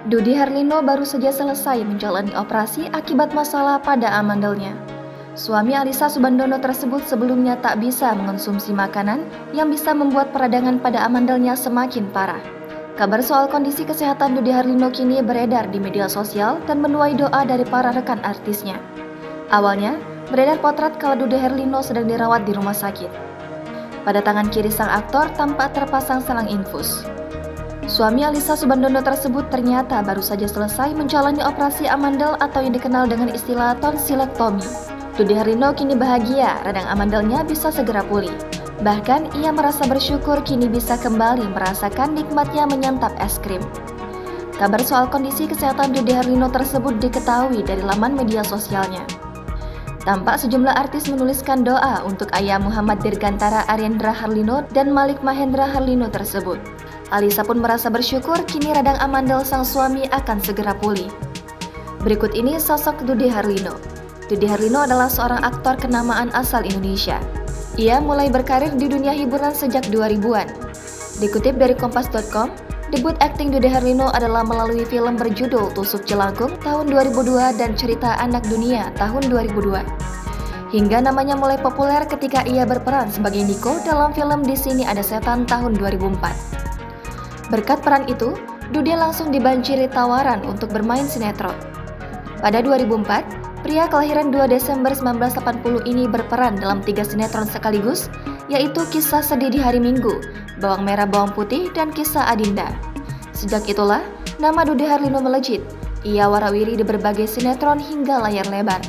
Dude Herlino baru saja selesai menjalani operasi akibat masalah pada amandelnya. Suami Alyssa Soebandono tersebut sebelumnya tak bisa mengonsumsi makanan yang bisa membuat peradangan pada amandelnya semakin parah. Kabar soal kondisi kesehatan Dude Herlino kini beredar di media sosial dan menuai doa dari para rekan artisnya. Awalnya, beredar potret kalau Dude Herlino sedang dirawat di rumah sakit. Pada tangan kiri sang aktor tampak terpasang selang infus. Suami Alyssa Soebandono tersebut ternyata baru saja selesai menjalani operasi amandel atau yang dikenal dengan istilah tonsilektomi. Dude Herlino kini bahagia radang amandelnya bisa segera pulih. Bahkan ia merasa bersyukur kini bisa kembali merasakan nikmatnya menyantap es krim. Kabar soal kondisi kesehatan Dude Herlino tersebut diketahui dari laman media sosialnya. Tampak sejumlah artis menuliskan doa untuk ayah Muhammad Dirgantara Aryendra Herlino dan Malik Mahendra Herlino tersebut. Alyssa pun merasa bersyukur kini radang amandel sang suami akan segera pulih. Berikut ini sosok Dude Herlino. Dude Herlino adalah seorang aktor kenamaan asal Indonesia. Ia mulai berkarir di dunia hiburan sejak 2000-an. Dikutip dari Kompas.com, debut akting Dude Herlino adalah melalui film berjudul Tusuk Jelangkung tahun 2002 dan Cerita Anak Dunia tahun 2002. Hingga namanya mulai populer ketika ia berperan sebagai Niko dalam film Di Sini Ada Setan tahun 2004. Berkat peran itu, Dude langsung dibanjiri tawaran untuk bermain sinetron. Pada 2004, pria kelahiran 2 Desember 1980 ini berperan dalam 3 sinetron sekaligus, yaitu Kisah Sedih di Hari Minggu, Bawang Merah Bawang Putih, dan Kisah Adinda. Sejak itulah, nama Dude Herlino melejit. Ia warawiri di berbagai sinetron hingga layar lebar.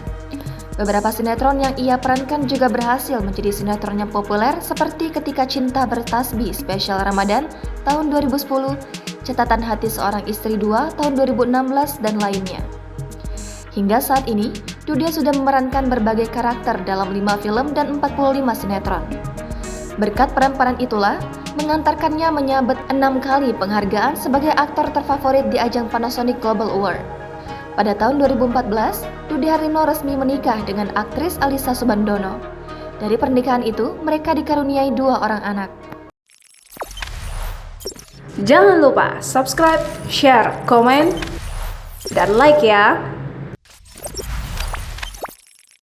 Beberapa sinetron yang ia perankan juga berhasil menjadi sinetron yang populer seperti Ketika Cinta Bertasbih spesial Ramadan tahun 2010, Catatan Hati Seorang Istri 2 tahun 2016, dan lainnya. Hingga saat ini, Dude sudah memerankan berbagai karakter dalam 5 film dan 45 sinetron. Berkat peran-peran itulah, mengantarkannya menyabet 6 kali penghargaan sebagai aktor terfavorit di ajang Panasonic Global Award. Pada tahun 2014, Dude Herlino resmi menikah dengan aktris Alyssa Soebandono. Dari pernikahan itu, mereka dikaruniai 2 orang anak. Jangan lupa subscribe, share, komen, dan like ya!